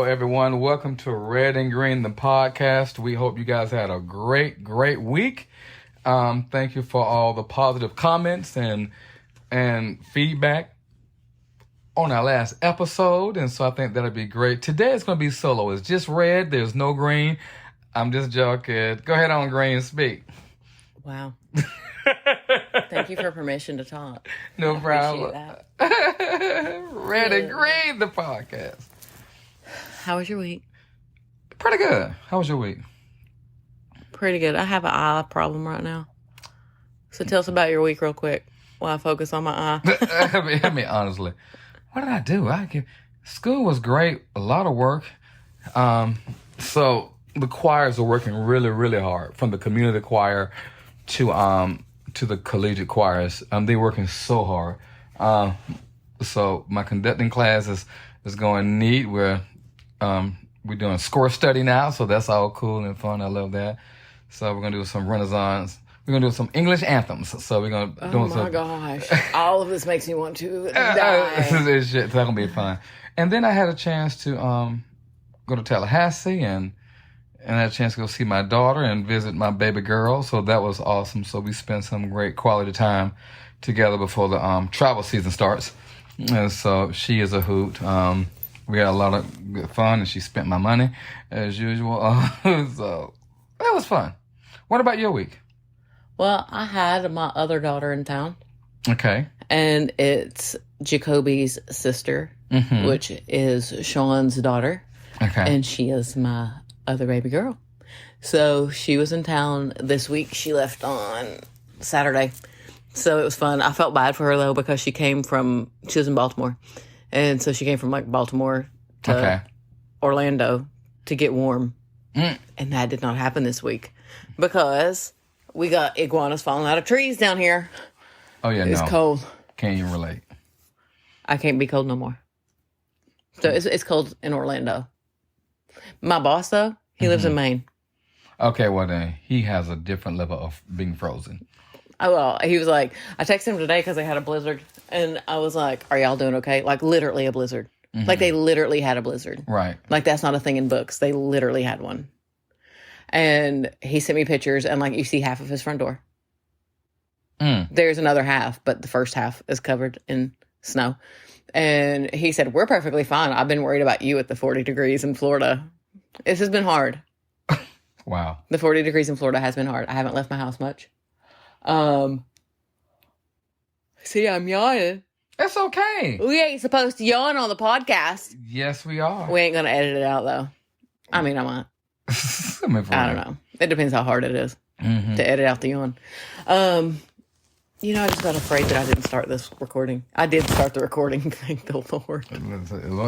everyone. Welcome to Red and Green, the podcast. We hope you guys had a great week. Thank you for all the positive comments and feedback on our last episode. And so I think that'll be great. Today it's going to be solo. It's just Red. There's no Green. I'm just joking. Go ahead on, Green, speak. Wow. Thank you for permission to talk. No problem. Red and Green, the podcast. How was your week? Pretty good. How was your week? Pretty good. I have an eye problem right now. So tell us about your week real quick while I focus on my eye. I mean, honestly, what did I do? School was great. A lot of work. So the choirs are working really hard, from the community choir to the collegiate choirs. They're working so hard. So my conducting class is going neat. We're doing score study now, so that's all cool and fun. I love that. So we're gonna do some Renaissance. We're gonna do some English anthems. So we're gonna do some. Oh my gosh! All of this makes me want to die. It's gonna be fun. And then I had a chance to go to Tallahassee and I had a chance to go see my daughter and visit my baby girl. So that was awesome. So we spent some great quality time together before the travel season starts. And so she is a hoot. We had a lot of good fun, and she spent my money as usual. So that was fun. What about your week? Well, I had my other daughter in town. Okay. And it's Jacoby's sister, which is Sean's daughter. Okay. And she is my other baby girl. So she was in town this week. She left on Saturday. So it was fun. I felt bad for her, though, because she was in Baltimore. And so she came from, Baltimore to Orlando to get warm. And that did not happen this week because we got iguanas falling out of trees down here. Oh, yeah, It's cold. Can't even relate. I can't be cold no more. So it's cold in Orlando. My boss, though, he lives in Maine. Okay, well, then he has a different level of being frozen. Oh, well, he was like, I texted him today because they had a blizzard. And I was like, are y'all doing okay? Like, literally a blizzard. Like, they literally had a blizzard. Right. Like, that's not a thing in books. They literally had one. And he sent me pictures, and, you see half of his front door. There's another half, but the first half is covered in snow. And he said, we're perfectly fine. I've been worried about you at the 40 degrees in Florida. This has been hard. Wow. The 40 degrees in Florida has been hard. I haven't left my house much. See, I'm yawning. It's okay. We ain't supposed to yawn on the podcast. Yes, we are. We ain't going to edit it out, though. I mean, I might. I don't know. It depends how hard it is to edit out the yawn. I just got afraid that I didn't start this recording. I did start the recording, thank the Lord.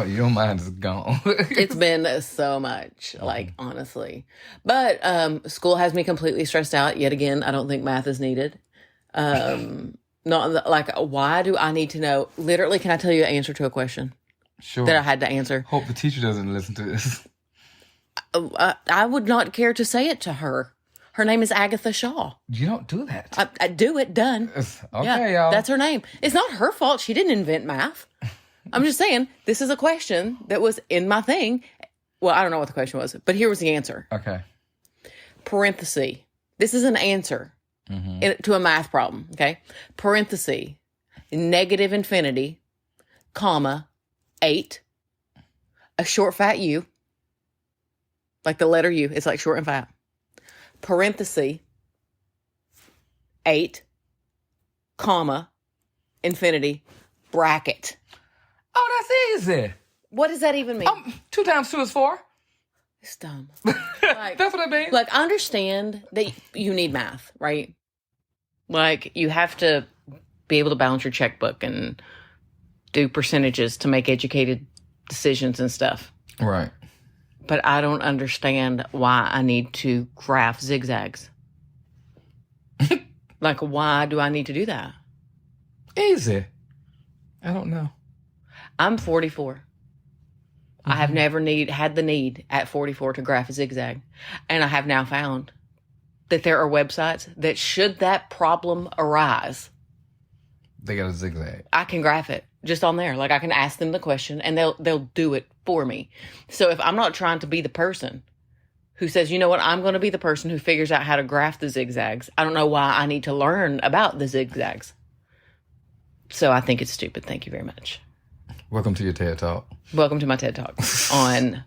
Your mind is gone. It's been so much, honestly. But school has me completely stressed out. Yet again, I don't think math is needed. Why do I need to know? Literally, can I tell you an answer to a question? Sure. That I had to answer. Hope the teacher doesn't listen to this. I would not care to say it to her. Her name is Agatha Shaw. You don't do that. I do it, done. Okay, y'all. That's her name. It's not her fault. She didn't invent math. I'm just saying, this is a question that was in my thing. Well, I don't know what the question was, but here was the answer. Okay. Parenthesis. This is an answer to a math problem, okay? Parenthesis. Negative infinity, comma, 8. A short fat U. Like the letter U. It's like short and fat. Parenthesis, 8, comma, infinity, bracket. Oh, that's easy. What does that even mean? 2 times 2 is 4. It's dumb. That's what I mean. I understand that you need math, right? You have to be able to balance your checkbook and do percentages to make educated decisions and stuff. Right. But I don't understand why I need to graph zigzags. Why do I need to do that? Easy. I don't know. I'm 44. I have never had the need at 44 to graph a zigzag. And I have now found that there are websites that should that problem arise, they got a zigzag. I can graph it. just on there. Like I can ask them the question and they'll do it for me. So if I'm not trying to be the person who says, you know what, I'm going to be the person who figures out how to graph the zigzags, I don't know why I need to learn about the zigzags. So I think it's stupid. Thank you very much. Welcome to your TED Talk. Welcome to my TED Talk on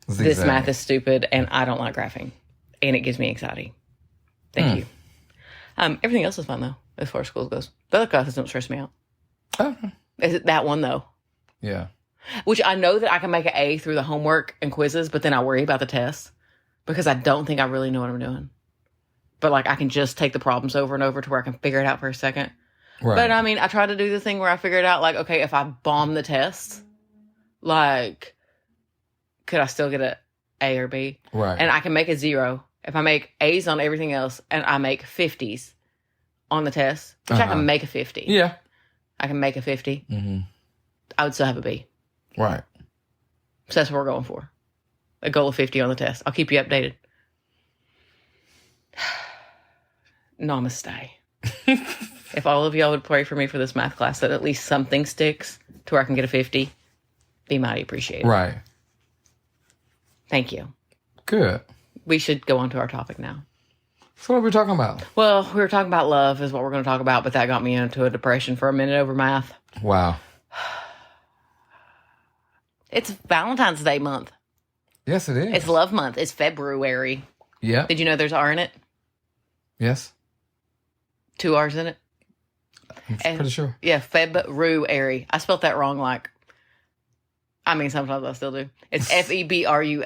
this math is stupid and I don't like graphing. And it gives me anxiety. Thank you. Everything else is fun, though, as far as school goes. The other classes don't stress me out. Okay. Is it that one, though? Yeah. Which I know that I can make an A through the homework and quizzes, but then I worry about the tests because I don't think I really know what I'm doing. But, like, I can just take the problems over and over to where I can figure it out for a second. Right. But, I mean, I try to do the thing where I figure it out, like, okay, if I bomb the test, like, could I still get an A or B? Right. And I can make a 0. If I make A's on everything else and I make 50s on the test, which I can make a 50. Yeah. I can make a 50. Mm-hmm. I would still have a B. Right. So that's what we're going for. A goal of 50 on the test. I'll keep you updated. Namaste. If all of y'all would pray for me for this math class, that at least something sticks to where I can get a 50, be mighty appreciated. Right. Thank you. Good. We should go on to our topic now. So what are we talking about? Well, we were talking about love is what we're going to talk about, but that got me into a depression for a minute over math. Wow. It's Valentine's Day month. Yes, it is. It's love month. It's February. Yeah. Did you know there's R in it? Yes. 2 R's in it? I'm pretty sure. Yeah, February. I spelled that wrong sometimes I still do. It's February.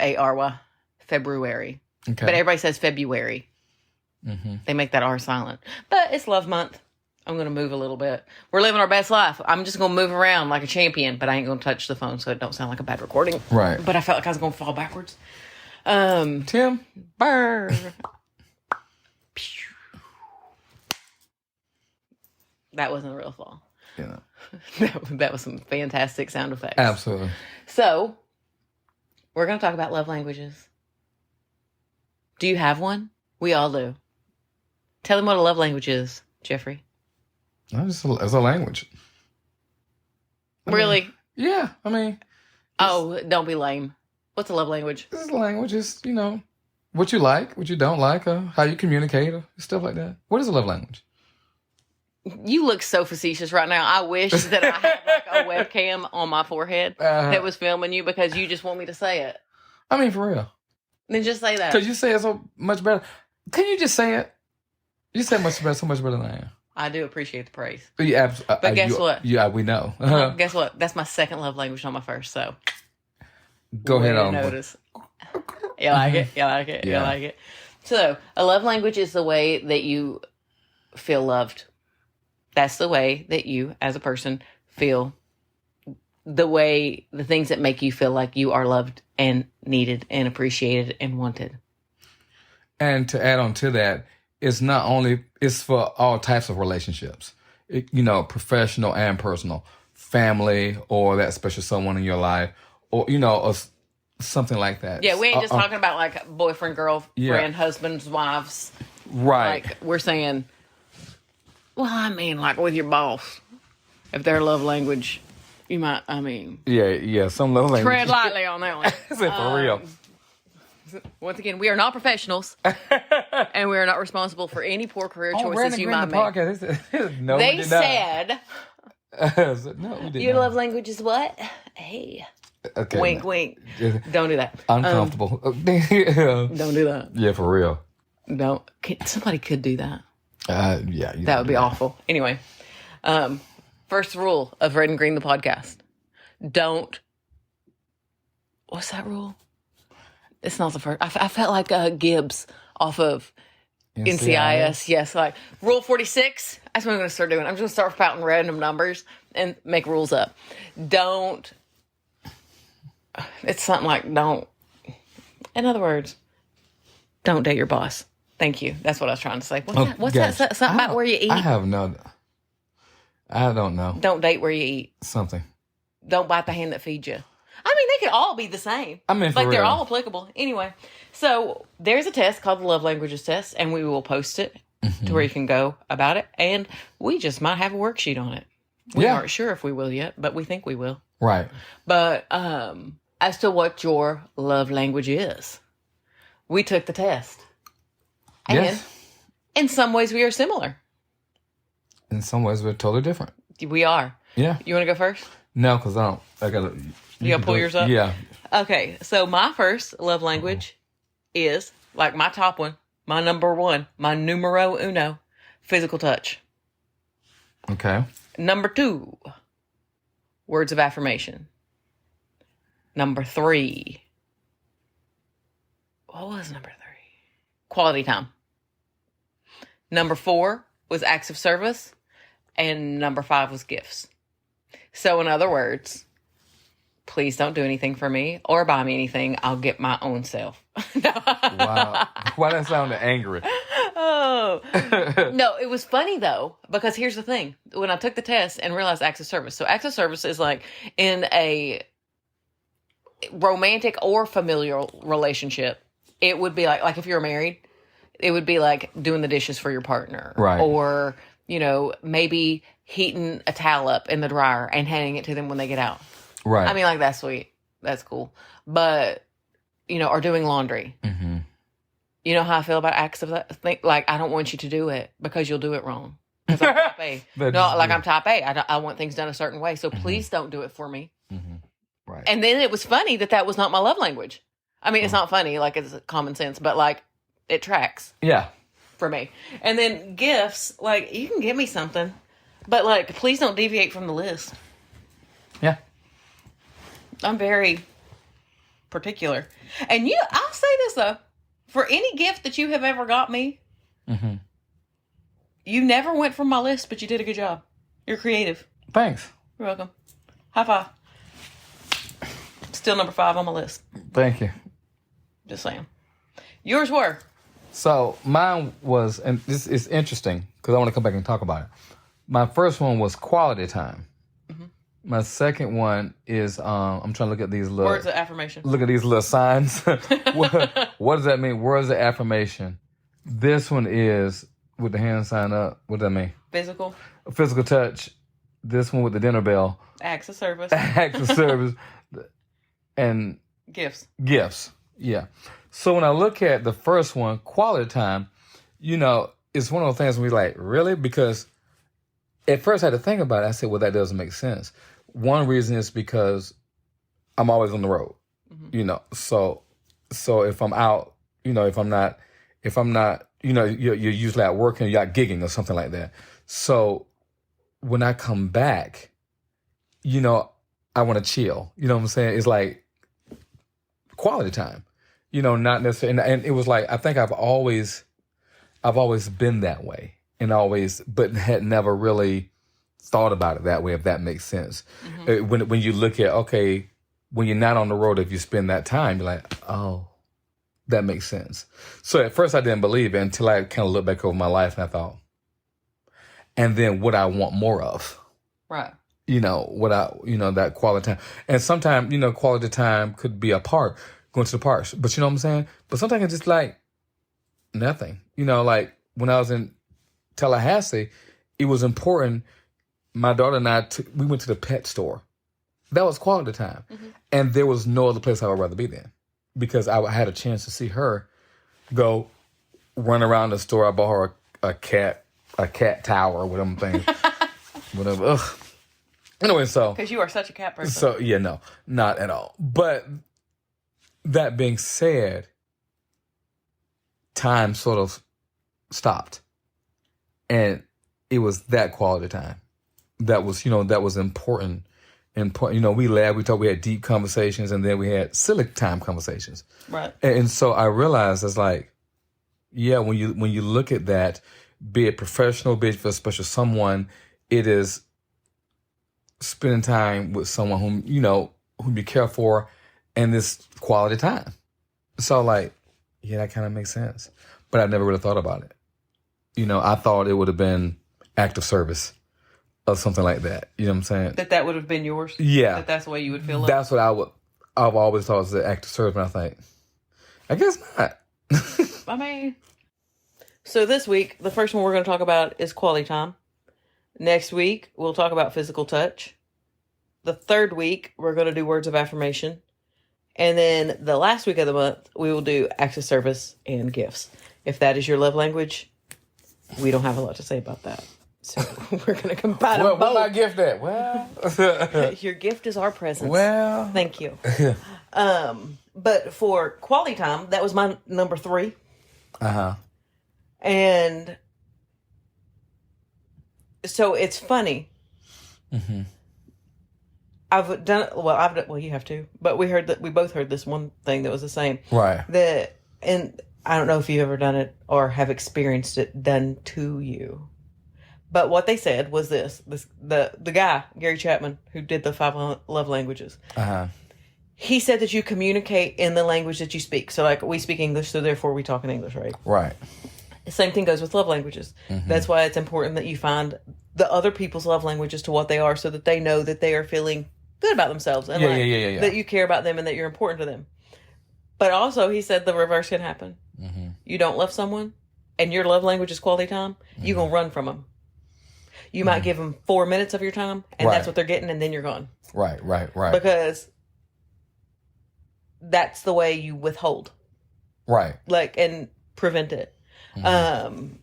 February. Okay. But everybody says February. Mm-hmm. They make that R silent. But it's love month. I'm going to move a little bit. We're living our best life. I'm just going to move around like a champion, but I ain't going to touch the phone so it don't sound like a bad recording. Right. But I felt like I was going to fall backwards. Tim. Burr. That wasn't a real fall. Yeah. That was some fantastic sound effects. Absolutely. So, we're going to talk about love languages. Do you have one? We all do. Tell them what a love language is, Jeffrey. It's a language. Really? Yeah. I mean. Oh, don't be lame. What's a love language? This language is, what you like, what you don't like, how you communicate, stuff like that. What is a love language? You look so facetious right now. I wish that I had like a webcam on my forehead that was filming you because you just want me to say it. I mean, for real. Then just say that. Because you say it so much better. Can you just say it? You say much better, so much better than I am. I do appreciate the praise. Yeah, but guess what? Yeah, we know. Guess what? That's my second love language, not my first. So go ahead on. Notice. You like it? You like it? Yeah. You like it? So a love language is the way that you feel loved. That's the way that you, as a person, feel. The things that make you feel like you are loved and needed and appreciated and wanted. And to add on to that, it's for all types of relationships, professional and personal, family, or that special someone in your life, or, or something like that. Yeah, we ain't just talking about like boyfriend, girlfriend, husbands, wives. Right. Like we're saying, well, I mean, like with your boss, if their love language, you might, Yeah, some love language. Tread lightly on that one. Is it for real? Once again, we are not professionals, and we are not responsible for any poor career choices you might make. Podcast. No, they said, no, we did your not. love language is what? Hey. Okay, wink, wink. Don't do that. Uncomfortable. Don't do that. Yeah, for real. Don't. Somebody could do that. Yeah. That would be awful. Anyway, first rule of Red and Green, the podcast. Don't. What's that rule? It's not the first. I felt like Gibbs off of NCIS. Yes, like rule 46. That's what I'm going to start doing. I'm just going to start spouting random numbers and make rules up. Don't. It's something like don't. In other words, don't date your boss. Thank you. That's what I was trying to say. What's that? Something about where you eat? I don't know. Don't date where you eat. Something. Don't bite the hand that feeds you. I mean, they could all be the same. I mean, for real. They're all applicable. Anyway, so there's a test called the Love Languages Test, and we will post it to where you can go about it. And we just might have a worksheet on it. We Yeah. aren't sure if we will yet, but we think we will. Right. But as to what your love language is, we took the test. And Yes. in some ways, we are similar. In some ways, we're totally different. We are. Yeah. You want to go first? No, because I gotta. You gotta pull yours up? Yeah. Okay, so my first love language is, like my top one, my number one, my numero uno, physical touch. Okay. Number 2, words of affirmation. Number 3, what was number 3? Quality time. Number 4 was acts of service. And number 5 was gifts. So in other words, please don't do anything for me or buy me anything. I'll get my own self. Wow. Why that sounded angry? Oh. No, it was funny though, because here's the thing. When I took the test and realized acts of service. So acts of service is like in a romantic or familial relationship, it would be like if you're married, it would be like doing the dishes for your partner. Right. Or, maybe heating a towel up in the dryer and handing it to them when they get out. Right. I mean, like, that's sweet. That's cool. But, or doing laundry. Mm-hmm. You know how I feel about acts of that thing? Like, I don't want you to do it because you'll do it wrong. Because I'm type A. I'm type A. I want things done a certain way. So please don't do it for me. Mm-hmm. Right. And then it was funny that was not my love language. I mean, it's not funny. Like, it's common sense. But, like, it tracks. Yeah. For me. And then gifts, like, you can give me something. But, like, please don't deviate from the list. Yeah. I'm very particular. And I'll say this, though. For any gift that you have ever got me, Mm-hmm. you never went from my list, but you did a good job. You're creative. Thanks. You're welcome. High five. Still number 5 on my list. Thank you. Just saying. Yours were? So mine was, and this is interesting because I want to come back and talk about it. My first one was quality time. Mm-hmm. My second one is I'm trying to look at these little Words of affirmation. Look at these little signs. what does that mean? Words of affirmation. This one is with the hand sign up. What does that mean? Physical. Physical touch. This one with the dinner bell. Acts of service. Acts of service. And Gifts. Yeah. So when I look at the first one, quality time, it's one of those things where we're like, really? Because at first I had to think about it. I said, well, that doesn't make sense. One reason is because I'm always on the road, So if I'm out, if I'm not, you're usually at work and you're out gigging or something like that. So when I come back, I want to chill. You know what I'm saying? It's like quality time. Not necessarily, and it was like I think I've always been that way, but had never really thought about it that way. If that makes sense, when you look at when you're not on the road, if you spend that time, you're like, oh, that makes sense. So at first I didn't believe it until I kind of looked back over my life and I thought, and then what I want more of, right? That quality time, and sometimes quality time could be a park. Going to the parks. But you know what I'm saying? But sometimes it's just like nothing. Like when I was in Tallahassee, it was important. My daughter and I, we went to the pet store. That was quality time. Mm-hmm. And there was no other place I would rather be than. Because I had a chance to see her go run around the store. I bought her a cat tower with them things. Whatever. Ugh. Anyway, so. Because you are such a cat person. So, yeah, no, not at all. But that being said, time sort of stopped. And it was that quality time that was important. We laughed, we talked, we had deep conversations, and then we had silly time conversations. Right. And so I realized it's like, yeah, when you look at that, be it professional, be it for special someone, it is spending time with someone whom you care for, and this quality time. So like, yeah, that kind of makes sense. But I never really thought about it. I thought it would have been act of service or something like that. You know what I'm saying? That would have been yours? Yeah. That's the way you would feel it? That's what I've always thought was the act of service. And I think, I guess not. I mean, so this week, the first one we're going to talk about is quality time. Next week, we'll talk about physical touch. The third week, we're going to do words of affirmation. And then the last week of the month, we will do acts of service and gifts. If that is your love language, we don't have a lot to say about that. So we're going to combine them both. What my gift at? Well, your gift is our presence. well, Thank you. But for quality time, that was my number 3. And so it's funny. I've done well. You have to, but we both heard this one thing that was the same, right? And I don't know if you've ever done it or have experienced it done to you, but what they said was the guy Gary Chapman, who did the 5 love languages. He said that you communicate in the language that you speak. So like we speak English, so therefore we talk in English, right? Right. The same thing goes with love languages. That's why it's important that you find the other people's love languages to what they are, so that they know that they are feeling good about themselves and that you care about them and that you're important to them. But also, he said the reverse can happen. You don't love someone, and your love language is quality time. You're gonna run from them. You might give them 4 minutes of your time, and that's what they're getting, and then you're gone. Right. Because that's the way you withhold. Right. Like, and prevent it. And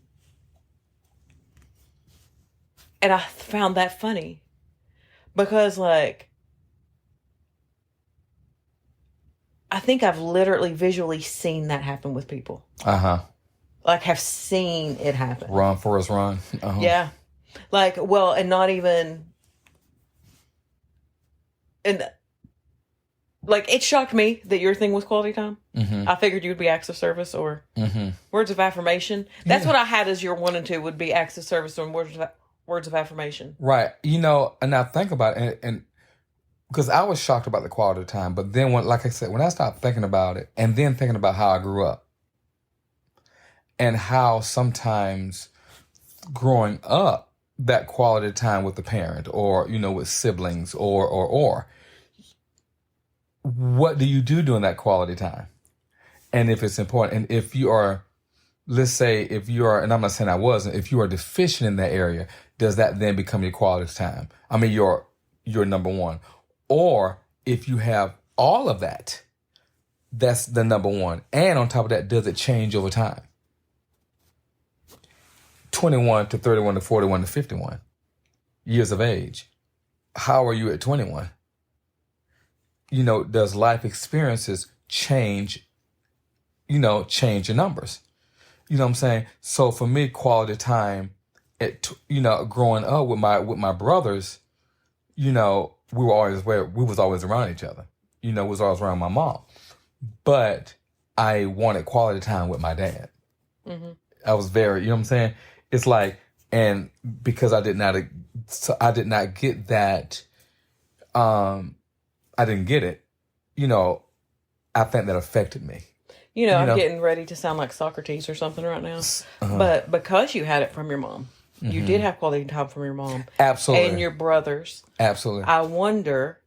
I found that funny because, like, I think I've literally visually seen that happen with people. Like, have seen it happen. Run, Forrest, run. Yeah. Like, well, and not even... And, like, it shocked me that your thing was quality time. I figured you would be acts of service or words of affirmation. That's what I had as your 1 and 2 would be acts of service or words of affirmation. Right. You know, and I think about it, and because I was shocked about the quality of time, but then like I said, when I started thinking about it and then thinking about how I grew up and how sometimes growing up, that quality of time with the parent or, you know, with siblings or what do you do during that quality time? And if it's important, and if you are, let's say if you are, and I'm not saying I wasn't, if you are deficient in that area, does that then become your quality time? I mean, your number 1. Or if you have all of that, that's the number 1. And on top of that, does it change over time? 21 to 31 to 41 to 51 years of age. How are you at 21? You know, does life experiences change your numbers? You know what I'm saying? So for me, quality time, growing up with my brothers, you know, we was always around each other. You know, we was always around my mom. But I wanted quality time with my dad. I was very, you know what I'm saying? It's like, and because I did not get that, I didn't get it, you know, I think that affected me. You know, I'm getting ready to sound like Socrates or something right now. But because you had it from your mom, you did have quality time from your mom. Absolutely. And your brothers. Absolutely. I wonder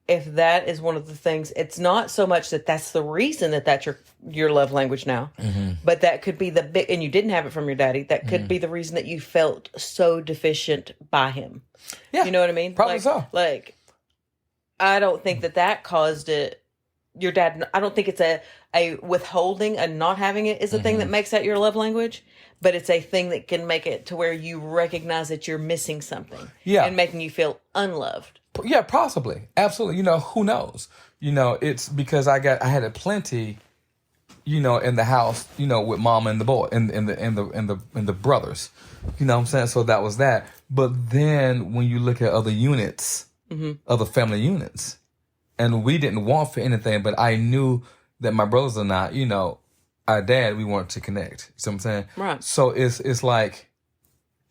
if that is one of the things. It's not so much that that's the reason that that's your love language now. But that could be the big, and you didn't have it from your daddy. That could be the reason that you felt so deficient by him. Yeah. You know what I mean? Probably so. Like, I don't think that caused it. Your dad, I don't think it's a withholding and not having it is the thing that makes that your love language, but it's a thing that can make it to where you recognize that you're missing something. Yeah. And making you feel unloved. Yeah, possibly. Absolutely. You know, who knows? You know, it's because I had it plenty, you know, in the house, you know, with mom and the boy and the brothers. You know what I'm saying? So that was that. But then when you look at other units, other family units, and we didn't want for anything, but I knew that my brothers and I, you know, our dad, we wanted to connect. You see what I'm saying? Right. So it's like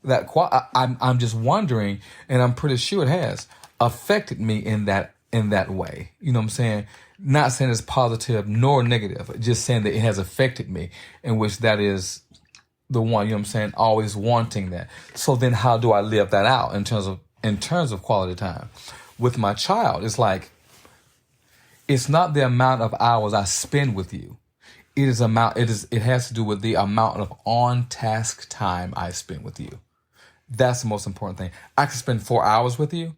that. I'm just wondering, and I'm pretty sure it has affected me in that way. You know what I'm saying? Not saying it's positive nor negative, just saying that it has affected me, in which that is the one, you know what I'm saying, always wanting that. So then how do I live that out in terms of quality time? With my child, it's like, it's not the amount of hours I spend with you. It has to do with the amount of on-task time I spend with you. That's the most important thing. I can spend 4 hours with you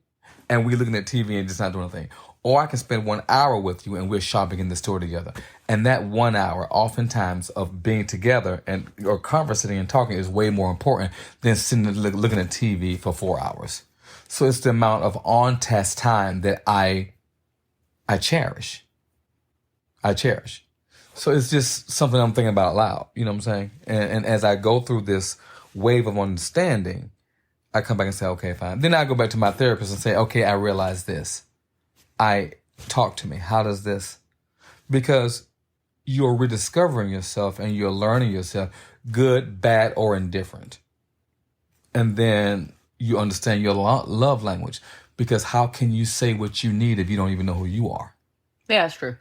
and we looking at TV and just not doing anything. Or I can spend 1 hour with you and we're shopping in the store together. And that 1 hour, oftentimes, of being together and or conversing and talking is way more important than sitting and looking at TV for 4 hours. So it's the amount of on-task time that I cherish. I cherish. So it's just something I'm thinking about loud. You know what I'm saying? And as I go through this wave of understanding, I come back and say, okay, fine. Then I go back to my therapist and say, okay, I realize this. Talk to me. How does this? Because you're rediscovering yourself and you're learning yourself, good, bad, or indifferent. And then you understand your love language. Because how can you say what you need if you don't even know who you are? Yeah, that's true.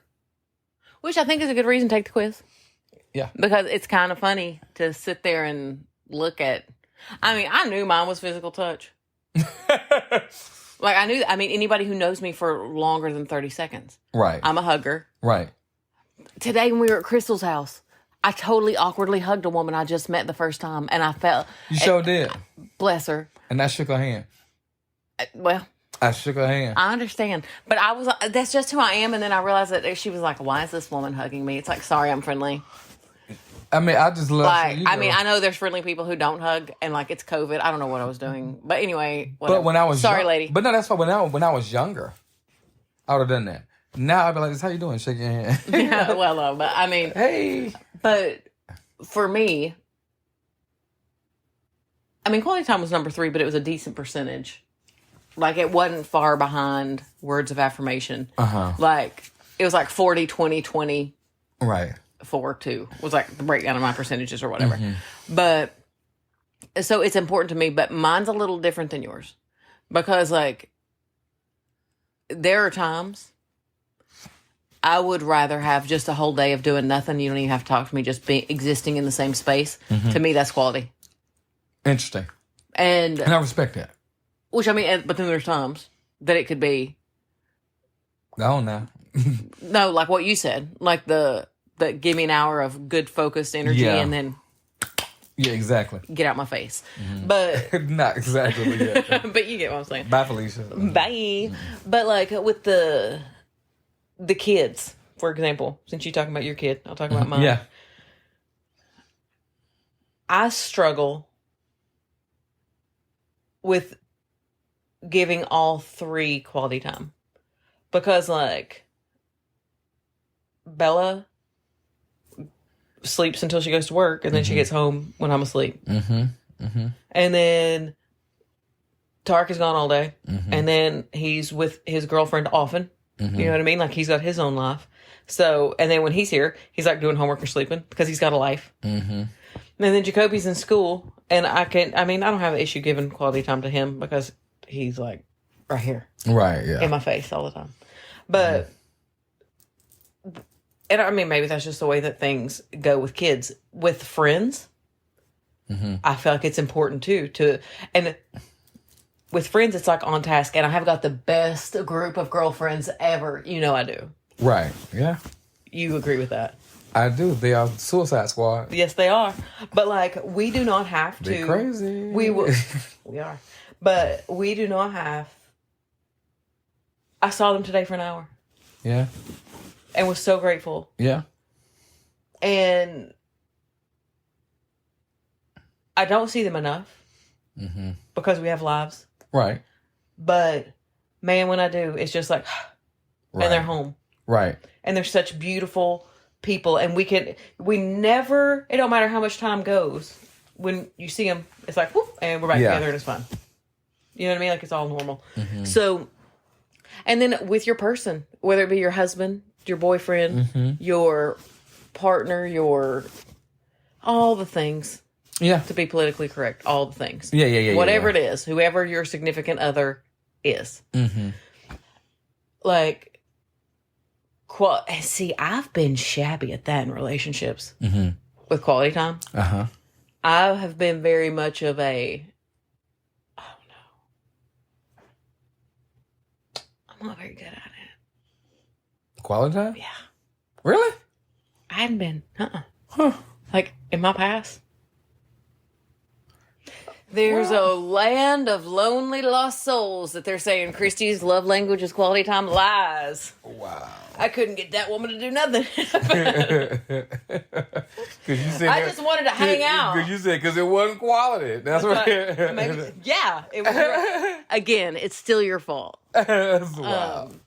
Which I think is a good reason to take the quiz. Yeah. Because it's kind of funny to sit there and look at. I mean, I knew mine was physical touch. Like, anybody who knows me for longer than 30 seconds. Right. I'm a hugger. Right. Today when we were at Crystal's house, I totally awkwardly hugged a woman I just met the first time. And I felt... You sure did. Bless her. And I shook her hand. Well... I shook her hand. I understand. But that's just who I am. And then I realized that she was like, why is this woman hugging me? It's like, sorry, I'm friendly. I mean, I just love you. I know there's friendly people who don't hug and like it's COVID. I don't know what I was doing. But anyway, whatever. But when I was lady. But no, that's why when I was younger, I would have done that. Now I'd be like, how you doing? Shake your hand. Yeah, well, but I mean, hey. But for me, I mean, quality time was number 3, but it was a decent percentage. Like, it wasn't far behind words of affirmation. Uh-huh. Like, it was like 40, 20, 20. Right. 4, 2 was like the breakdown of my percentages or whatever. Mm-hmm. But, so it's important to me, but mine's a little different than yours. Because, like, there are times I would rather have just a whole day of doing nothing. You don't even have to talk to me, just existing in the same space. Mm-hmm. To me, that's quality. Interesting. And I respect that. Which, I mean, but then there's times that it could be. Oh, no. No, like what you said. Like the give me an hour of good focused energy and then. Yeah, exactly. Get out my face. Mm-hmm. But. Not exactly, but yeah. But you get what I'm saying. Bye, Felicia. Bye. Mm-hmm. But like with the kids, for example, since you're talking about your kid, I'll talk about mine. Yeah. I struggle with giving all 3 quality time because like Bella sleeps until she goes to work and then she gets home when I'm asleep. Mm-hmm. Mm-hmm. And then Tark is gone all day and then he's with his girlfriend often. Mm-hmm. You know what I mean? Like he's got his own life. So, and then when he's here, he's like doing homework or sleeping because he's got a life. Mm-hmm. And then Jacoby's in school and I don't have an issue giving quality time to him because he's like right here. Right, yeah. In my face all the time. But, and I mean, maybe that's just the way that things go with kids. With friends, I feel like it's important too and with friends, it's like on task. And I have got the best group of girlfriends ever. You know I do. Right, yeah. You agree with that? I do. They are Suicide Squad. Yes, they are. But like, we do not have to. They're crazy. We are. But we do not have. I saw them today for an hour. Yeah. And was so grateful. Yeah. And I don't see them enough. Mm-hmm. Because we have lives. Right. But man, when I do, it's just like, right. And they're home. Right. And they're such beautiful people. And it don't matter how much time goes. When you see them, it's like, whoop, and we're back together and it's fun. You know what I mean? Like it's all normal. Mm-hmm. So, and then with your person, whether it be your husband, your boyfriend, your partner, all the things. Yeah. To be politically correct, all the things. Yeah. Whatever it is, whoever your significant other is. Mm-hmm. Like, see, I've been shabby at that in relationships with quality time. Uh-huh. I have been very much of a, oh no, I'm not very good at it. Quality time? Yeah. Really? I hadn't been. Huh. Like, in my past. There's a land of lonely lost souls that they're saying Christy's love language is quality time. Lies. Wow. I couldn't get that woman to do nothing. I just wanted to hang out. Because you said because it wasn't quality. That's right. Yeah. It was, again, it's still your fault. That's wild.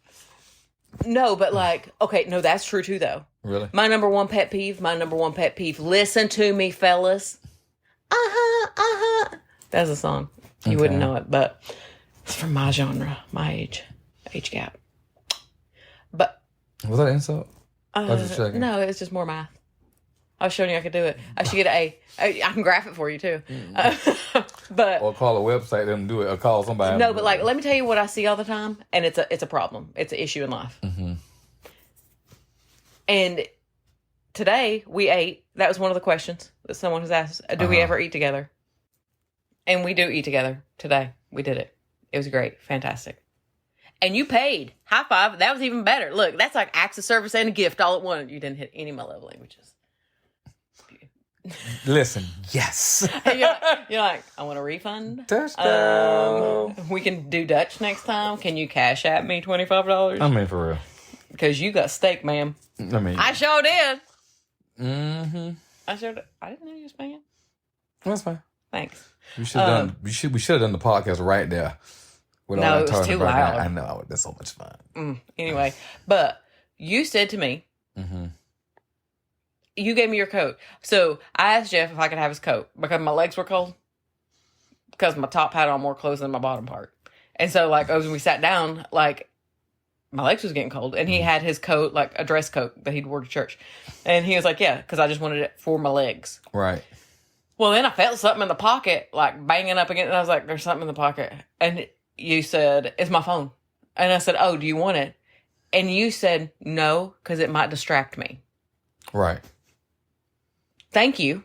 No, but like, okay, no, that's true too, though. Really? My number one pet peeve. Listen to me, fellas. That's a song. You wouldn't know it, but it's from my genre, my age gap. But was that an insult? Just checking. No, it's just more math. I was showing you I could do it. I should get an A. I can graph it for you too. But or call a website and do it, or call somebody. No, but like, let me tell you what I see all the time, and it's a problem. It's an issue in life. Mm-hmm. And today we ate. That was one of the questions that someone has asked. Do we ever eat together? And we do eat together today. We did it. It was great. Fantastic. And you paid. High five. That was even better. Look, that's like acts of service and a gift all at once. You didn't hit any of my love languages. Listen, yes. You're like, I want a refund. Touchdown. We can do Dutch next time. Can you cash at me $25? I mean, for real. Because you got steak, ma'am. I sure did. Mm-hmm. I didn't know you was paying. That's fine. Thanks. We should have done. We should have done the podcast right there. With no, all it was too loud. I know. That's so much fun. Anyway, but you said to me, you gave me your coat. So I asked Jeff if I could have his coat because my legs were cold. Because my top had on more clothes than my bottom part. And so, like, when we sat down, like, my legs was getting cold. And he had his coat, like, a dress coat that he'd wore to church. And he was like, yeah, because I just wanted it for my legs. Right. Well, then I felt something in the pocket, like, banging up against, and I was like, there's something in the pocket. And you said, it's my phone. And I said, oh, do you want it? And you said, no, because it might distract me. Right. Thank you.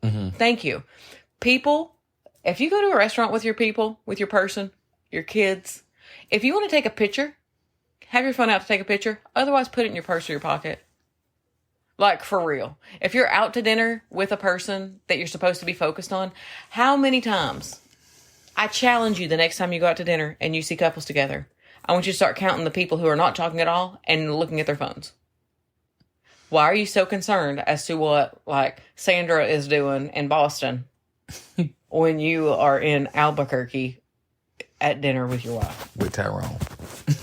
Thank you. People, if you go to a restaurant with your people, with your person, your kids, if you want to take a picture, have your phone out to take a picture. Otherwise, put it in your purse or your pocket. Like, for real. If you're out to dinner with a person that you're supposed to be focused on, how many times? I challenge you the next time you go out to dinner and you see couples together. I want you to start counting the people who are not talking at all and looking at their phones. Why are you so concerned as to what, like, Sandra is doing in Boston when you are in Albuquerque at dinner with your wife? With Tyrone.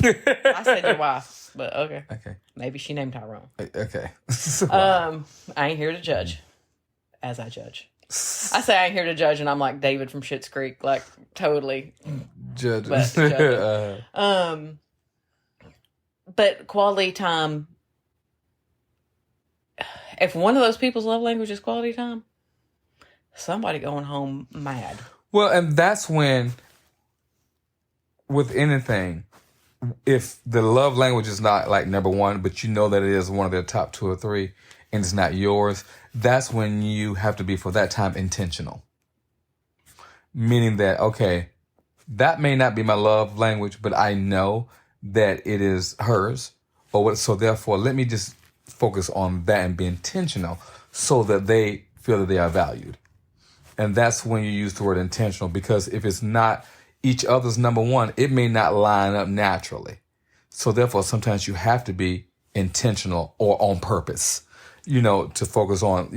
I said your wife, but okay. Okay. Maybe she named Tyrone. Okay. I ain't here to judge, as I judge. I say I ain't here to judge, and I'm like David from Schitt's Creek, like totally judges. But quality time. If one of those people's love language is quality time, somebody going home mad. Well, and that's when, with anything, if the love language is not like number one, but you know that it is one of their top 2 or 3, and it's not yours, that's when you have to be, for that time, intentional. Meaning that, okay, that may not be my love language, but I know that it is hers. So therefore, let me just focus on that and be intentional so that they feel that they are valued. And that's when you use the word intentional, because if it's not each other's number one, it may not line up naturally. So therefore, sometimes you have to be intentional or on purpose, to focus on,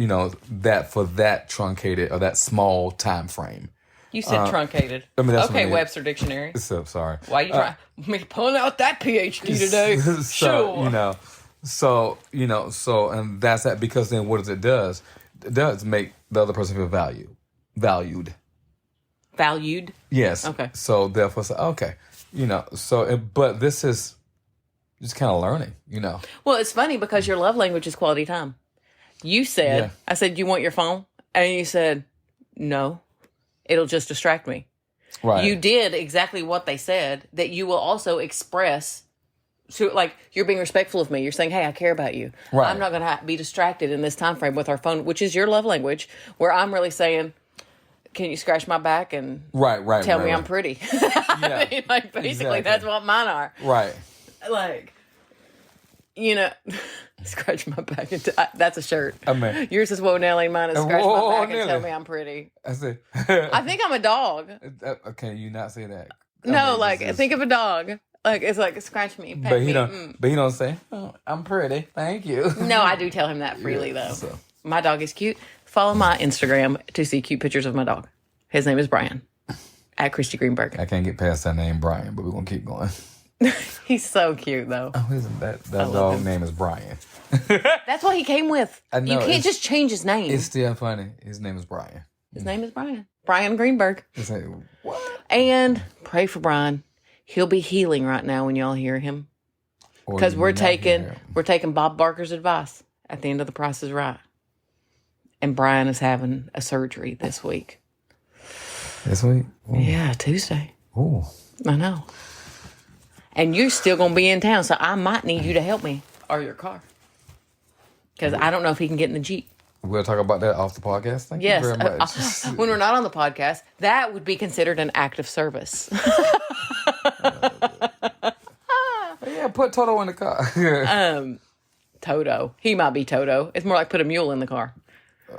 that for that truncated or that small time frame. You said truncated. I mean, that's okay, Webster Dictionary. So sorry. Why are you trying me pulling out that PhD today? Sure. And that's that, because then what it does make the other person feel valued. Valued? Yes. Okay. So therefore, okay, but this is just kind of learning, Well, it's funny because your love language is quality time. You said, I said, you want your phone? And you said, no, it'll just distract me. Right. You did exactly what they said, that you will also express. So, like, you're being respectful of me. You're saying, hey, I care about you. Right. I'm not going to be distracted in this time frame with our phone, which is your love language, where I'm really saying, can you scratch my back and tell me I'm pretty? Yeah. basically, I mean, basically, exactly. That's what mine are. Right. Right. Like, Right. you know, scratch my back. That's a shirt. I mean, yours is Whoa Nelly, mine is scratch Whoa, my back Nelly. and tell me I'm pretty. I said, I think I'm a dog. Okay, you not say that. No, like think of a dog. Like it's like scratch me, pet me. But he don't say, oh, I'm pretty. Thank you. No, I do tell him that freely though. So. My dog is cute. Follow my Instagram to see cute pictures of my dog. His name is Brian. At Christy Greenberg. I can't get past that name, Brian, but we're gonna keep going. He's so cute though. Oh, isn't that dog name is Brian? That's what he came with. I know, you can't just change his name. It's still funny. His name is Brian. His name is Brian. Brian Greenberg. It's like, what? And pray for Brian. He'll be healing right now when y'all hear him. Because we're taking Bob Barker's advice at the end of The Price is Right. And Brian is having a surgery this week. This week? Ooh. Yeah, Tuesday. Oh. I know. And you're still going to be in town, so I might need you to help me. Or your car. Because I don't know if he can get in the Jeep. We'll talk about that off the podcast. Thank you very much. When we're not on the podcast, that would be considered an act of service. Yeah, put Toto in the car. Toto. He might be Toto. It's more like put a mule in the car.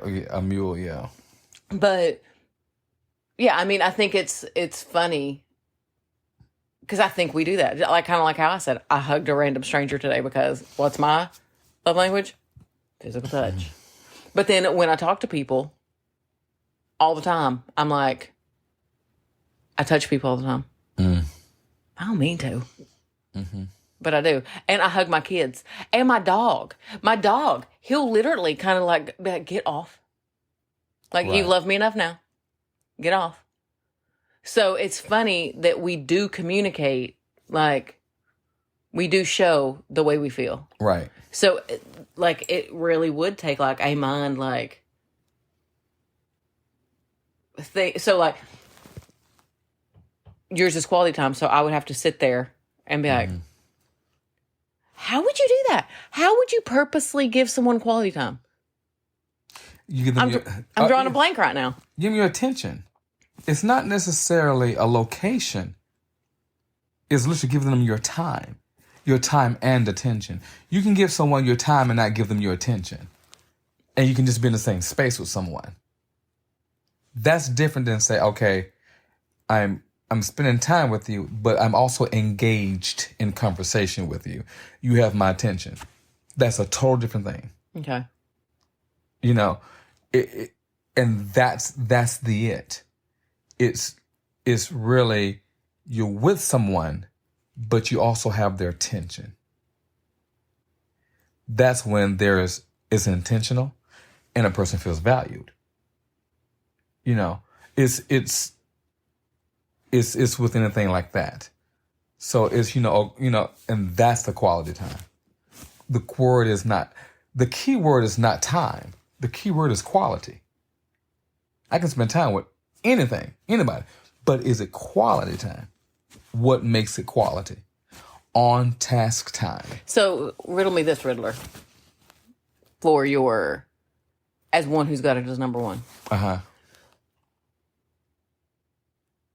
Yeah, a mule, yeah. But, yeah, I mean, I think it's funny. Because I think we do that. Like kind of like how I said, I hugged a random stranger today because what's my love language? Physical touch. But then when I talk to people all the time, I'm like, I touch people all the time. I don't mean to. But I do. And I hug my kids. And my dog. My dog, he'll literally kind of like, get off. Like, you love me enough now. Get off. So it's funny that we do communicate, like, we do show the way we feel. Right. So, like, it really would take, like, a mind, like, so, like, yours is quality time, so I would have to sit there and be like, how would you do that? How would you purposely give someone quality time? You give them I'm drawing a blank right now. Give them your attention. It's not necessarily a location. It's literally giving them your time and attention. You can give someone your time and not give them your attention. And you can just be in the same space with someone. That's different than say, okay, I'm spending time with you, but I'm also engaged in conversation with you. You have my attention. That's a total different thing. Okay. You know, and that's the it. It's really, you're with someone, but you also have their attention. That's when it's intentional and a person feels valued. You know, it's with anything like that. So it's, you know, and that's the quality time. The key word is not time. The key word is quality. I can spend time with anything, anybody, but is it quality time? What makes it quality? On task time. So riddle me this, Riddler. As one who's got it as number one.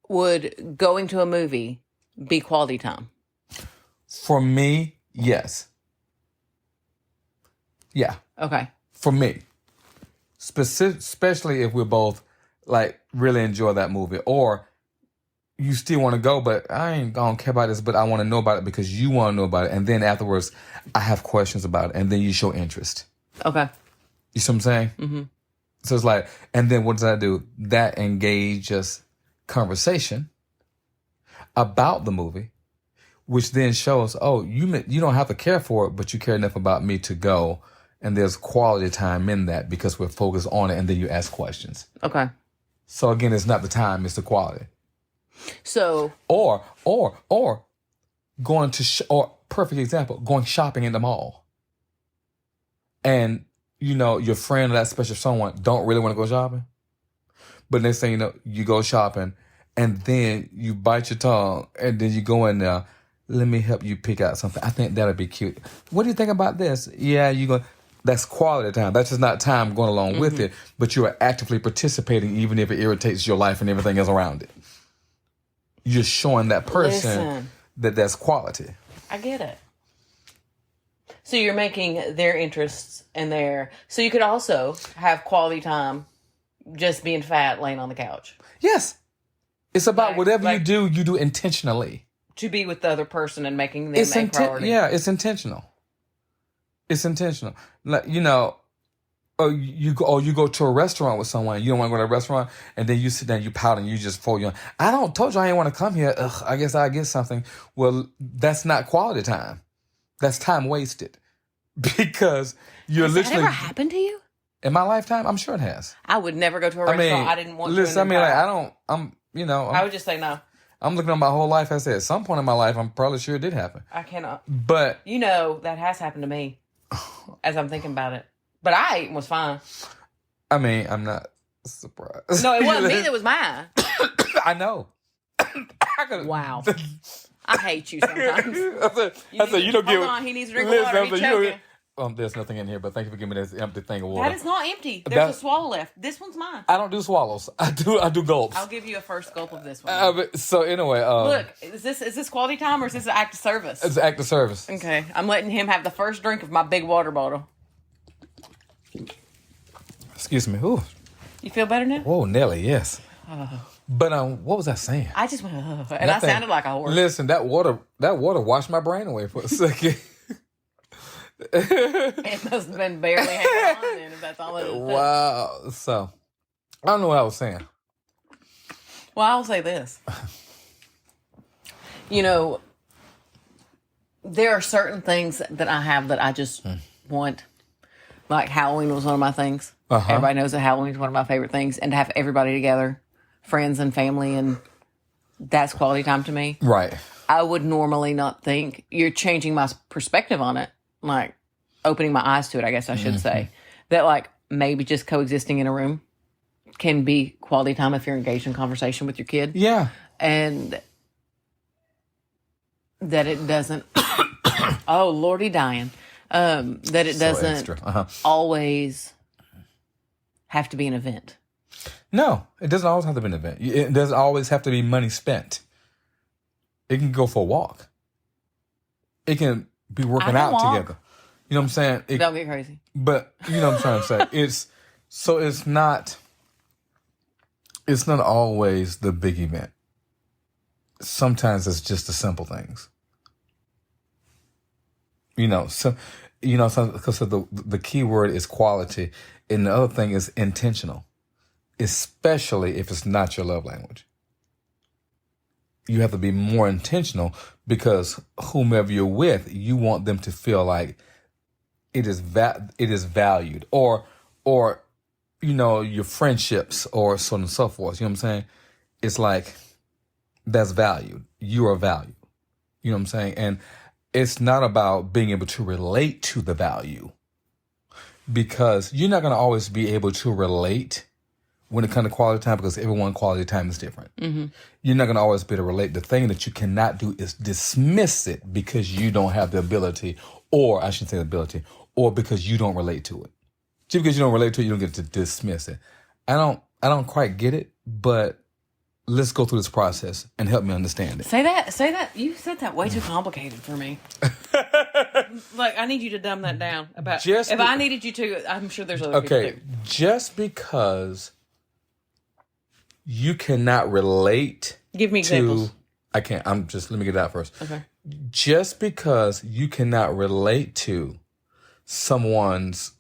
Would going to a movie be quality time? For me, yes. Yeah. Okay. For me. Especially if we're both like really enjoy that movie, or you still want to go, but I ain't gonna care about this, but I want to know about it because you want to know about it. And then afterwards, I have questions about it, and then you show interest. Okay. You see what I'm saying? Mm-hmm. So it's like, and then what does that do? That engages conversation about the movie, which then shows, oh, you don't have to care for it, but you care enough about me to go. And there's quality time in that because we're focused on it, and then you ask questions. Okay. So again, it's not the time, it's the quality. So or going to or perfect example, going shopping in the mall. And you know, your friend or that special someone don't really want to go shopping. But next thing you know, you go shopping and then you bite your tongue and then you go in there, let me help you pick out something. I think that'd be cute. What do you think about this? Yeah, that's quality time. That's just not time going along with it, but you are actively participating even if it irritates your life and everything else around it. You're showing that person that that's quality. I get it. So you're making their interests and their... So you could also have quality time just being fat, laying on the couch. Yes. It's about whatever you do intentionally. To be with the other person and making them a priority. Yeah, it's intentional. It's intentional. Like, you go to a restaurant with someone. You don't want to go to a restaurant, and then you sit down, you pout, and you just fold your... I told you I didn't want to come here. Ugh, I guess I'll get something. Well, that's not quality time. That's time wasted. Because you're Has literally... that ever happened to you? In my lifetime? I'm sure it has. I would never go to a restaurant I didn't want to. Listen, I would just say no. I'm looking at my whole life. I said, at some point in my life, I'm probably sure it did happen. I cannot. But... that has happened to me as I'm thinking about it. But I ate and was fine. I mean, I'm not surprised. No, it wasn't me that was mine. I know. Wow. I hate you sometimes. I said, you don't get... Hold on, he needs a drink of water. He's choking. There's nothing in here, but thank you for giving me this empty thing of water. That is not empty. There's a swallow left. This one's mine. I don't do swallows. I do gulps. I'll give you a first gulp of this one. So anyway... Look, is this quality time or is this an act of service? It's an act of service. Okay, I'm letting him have the first drink of my big water bottle. Excuse me. Ooh. You feel better now? Whoa, Nelly, yes. But what was I saying? I just went, and I sounded like a horse. Listen, that water washed my brain away for a second. It must have been barely hanging on then, if that's all it is. Wow. So, I don't know what I was saying. Well, I'll say this. There are certain things that I have that I just want. Like Halloween was one of my things. Everybody knows that Halloween is one of my favorite things. And to have everybody together, friends and family, and that's quality time to me. Right. I would normally not think. You're changing my perspective on it. Like, opening my eyes to it, I guess I should say. That, like, maybe just coexisting in a room can be quality time if you're engaged in conversation with your kid. Yeah. And that it doesn't... oh, Lordy dying. That it doesn't always have to be an event. No, it doesn't always have to be an event. It doesn't always have to be money spent. It can go for a walk. It can be working out together. You know what I'm saying? Don't get crazy. But you know what I'm trying to say. It's not always the big event. Sometimes it's just the simple things. Because the key word is quality, and the other thing is intentional, especially if it's not your love language. You have to be more intentional because whomever you're with, you want them to feel like it is valued, or your friendships, or so on and so forth. You know what I'm saying? It's like that's valued. You are valued. You know what I'm saying? And it's not about being able to relate to the value, because you're not going to always be able to relate when it comes to quality time, because everyone's quality time is different. Mm-hmm. You're not going to always be able to relate. The thing that you cannot do is dismiss it because you don't have the ability, or I shouldn't say the ability, or because you don't relate to it. Just because you don't relate to it, you don't get to dismiss it. I don't quite get it, but let's go through this process and help me understand it. Say that. You said that way too complicated for me. Like, I need you to dumb that down. I needed you to, I'm sure there's other people too. Just because you cannot relate. Give me examples. I can't. Let me get that first. Okay. Just because you cannot relate to someone's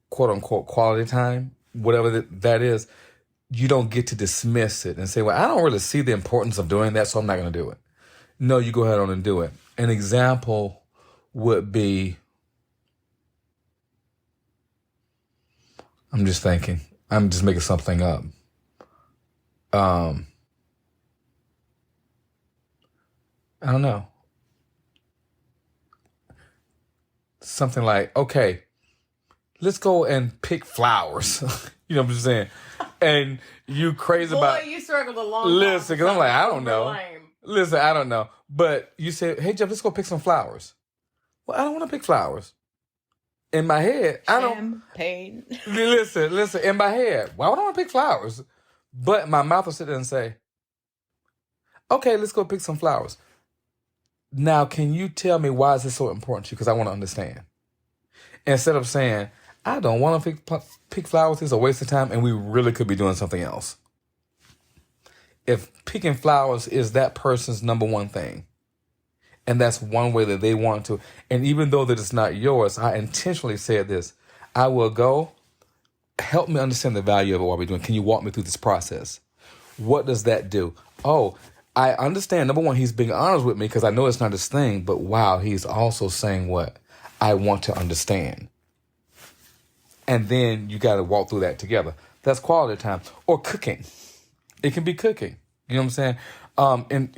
quote unquote quality time, whatever that is, you don't get to dismiss it and say, well, I don't really see the importance of doing that, so I'm not going to do it. No, you go ahead on and do it. An example would be, I'm just thinking, I'm just making something up. I don't know. Something like, okay, let's go and pick flowers. You know what I'm saying? And you crazy about... Boy, you struggled a long time. Listen, because I'm like, I don't know. Listen, I don't know. But you said, hey, Jeff, let's go pick some flowers. Well, I don't want to pick flowers. In my head, I don't... Champagne. Listen, in my head, why would I want to pick flowers? But my mouth will sit there and say, okay, let's go pick some flowers. Now, can you tell me why is this so important to you? Because I want to understand. Instead of saying, I don't want to pick flowers, it's a waste of time, and we really could be doing something else. If picking flowers is that person's number one thing, and that's one way that they want to, and even though that it's not yours, I intentionally said this, I will go, help me understand the value of what we're doing. Can you walk me through this process? What does that do? Oh, I understand, number one, he's being honest with me because I know it's not his thing, but wow, he's also saying what I want to understand. And then you got to walk through that together. That's quality time. Or cooking. It can be cooking. You know what I'm saying? And,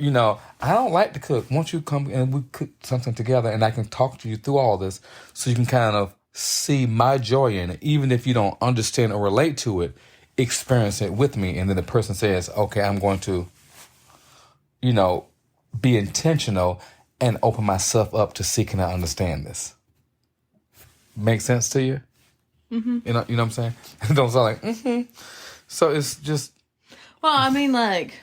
I don't like to cook. Won't you come and we cook something together and I can talk to you through all this so you can kind of see my joy in it. Even if you don't understand or relate to it, experience it with me. And then the person says, okay, I'm going to, be intentional and open myself up to see, can I understand this? Make sense to you? Mm-hmm. You know what I'm saying? It don't sound like, mm-hmm. So it's just... Well, I mean, like...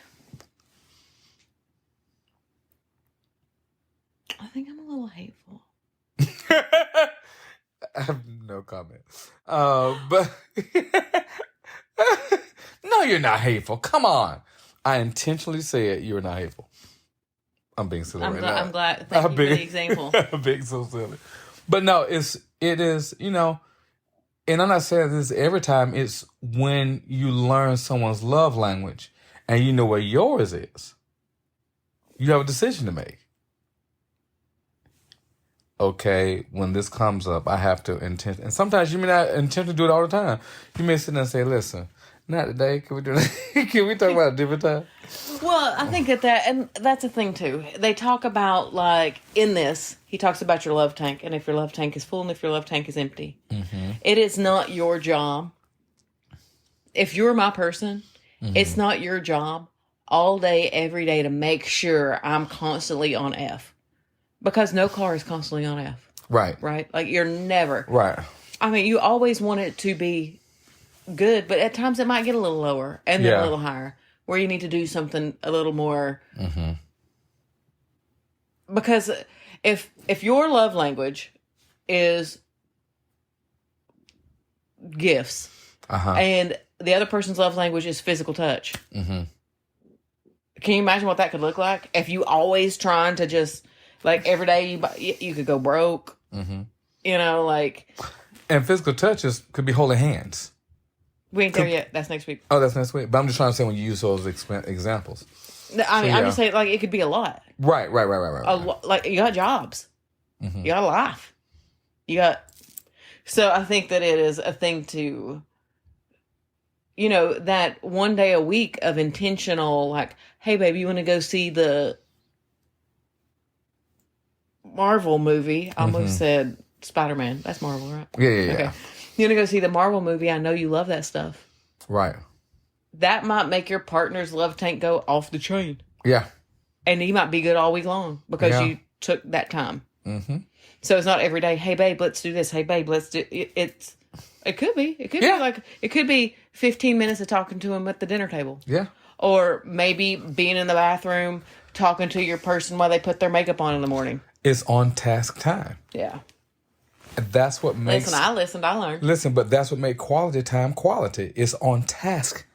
I think I'm a little hateful. I have no comment. But... No, you're not hateful. Come on. I intentionally said you're not hateful. I'm being silly right now. I'm glad. Thank you for the example. I'm being so silly. But no, it is, and I'm not saying this every time. It's when you learn someone's love language and you know what yours is. You have a decision to make. Okay, when this comes up, I have to intend. And sometimes you may not intend to do it all the time. You may sit there and say, listen, not today. Can we do that? Can we talk about a different time? Well, I think and that's a thing too. They talk about, like, in this, he talks about your love tank, and if your love tank is full and if your love tank is empty. Mm-hmm. It is not your job. If you're my person, it's not your job all day, every day to make sure I'm constantly on F. Because no car is constantly on F. Right. Right? Like, you're never. Right. I mean, you always want it to be good, but at times it might get a little lower and then a little higher, where you need to do something a little more. Mm-hmm. Because if your love language is gifts, and the other person's love language is physical touch, can you imagine what that could look like? If you always trying to just, like, every day you could go broke, like. And physical touches could be holding hands. We ain't there yet. That's next week. Oh, that's next week. But I'm just trying to say when you use those examples. I mean, I'm just saying, like, it could be a lot. Right. Like, you got jobs. Mm-hmm. You got a life. So I think that it is a thing to, that one day a week of intentional, like, hey, baby, you want to go see the Marvel movie? I almost said Spider-Man. That's Marvel, right? Yeah. Okay. You want to go see the Marvel movie? I know you love that stuff. Right. That might make your partner's love tank go off the chain. Yeah. And he might be good all week long because you took that time. Mm-hmm. So it's not every day, hey, babe, let's do this. Hey, babe, let's do it. It could be. It could be like, it could be 15 minutes of talking to him at the dinner table. Yeah. Or maybe being in the bathroom, talking to your person while they put their makeup on in the morning. It's on task time. Yeah. That's what makes... Listen, I listened, I learned. Listen, but that's what makes quality time quality. It's on task.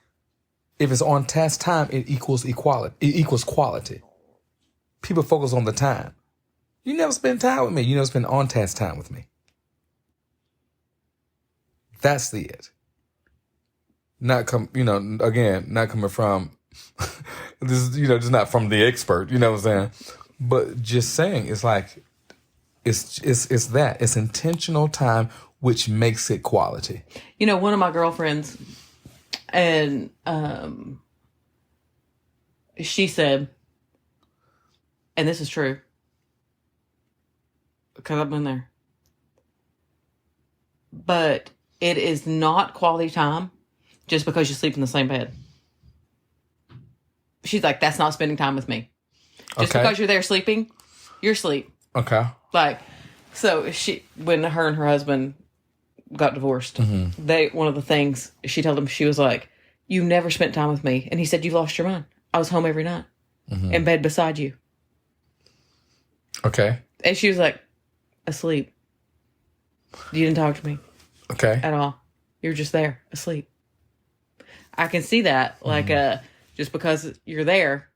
If it's on task time, it equals equality. It equals quality. People focus on the time. You never spend time with me. You never spend on task time with me. That's it. Not coming from this is, just not from the expert, you know what I'm saying? But just saying, it's like it's that. It's intentional time which makes it quality. One of my girlfriends, and she said, and this is true, because I've been there, but it is not quality time just because you sleep in the same bed. She's like, that's not spending time with me. Just because you're there sleeping, you're asleep. Okay. Like, so when her and her husband got divorced, one of the things she told him, she was like, you never spent time with me. And he said, you lost your mind. I was home every night in bed beside you. Okay. And she was like, asleep. You didn't talk to me Okay. at all. You're just there, asleep. I can see that. Like, just because you're there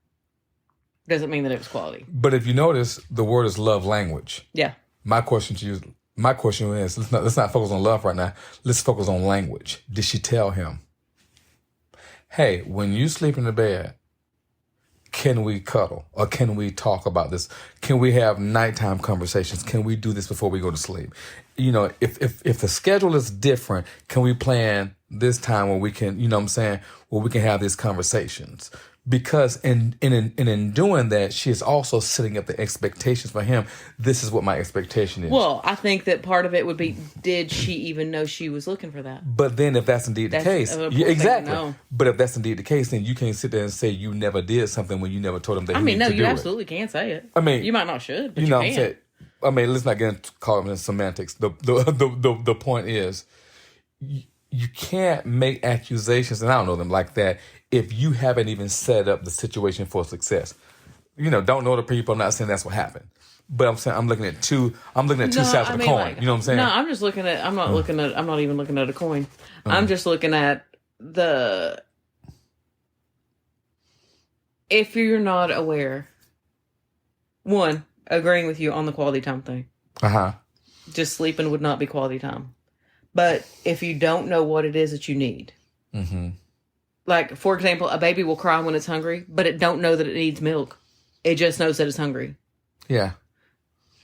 doesn't mean that it was quality. But if you notice, the word is love language. Yeah. My question is, let's not focus on love right now. Let's focus on language. Did she tell him, hey, when you sleep in the bed, can we cuddle? Or can we talk about this? Can we have nighttime conversations? Can we do this before we go to sleep? You know, if the schedule is different, can we plan this time where we can, you know what I'm saying, where we can have these conversations? Because in doing that, she is also setting up the expectations for him. This is what my expectation is. Well, I think that part of it would be, did she even know she was looking for that? But then if that's indeed the case, exactly. No. But if that's indeed the case, then you can't sit there and say you never did something when you never told him that he needed to do it. You absolutely can't say it. I mean, you might not should, but you know can. What I'm saying? I mean, let's not get into calling it semantics. The point is, you can't make accusations, and I don't know them like that, if you haven't even set up the situation for success. You know, don't know the people. I'm not saying that's what happened, but I'm saying I'm looking at two sides of the coin. Like, you know what I'm saying? No, I'm just looking at. I'm not looking at. I'm not even looking at a coin. I'm just looking at the. If you're not aware, one, agreeing with you on the quality time thing. Just sleeping would not be quality time. But if you don't know what it is that you need, like, for example, a baby will cry when it's hungry, but it don't know that it needs milk. It just knows that it's hungry. Yeah.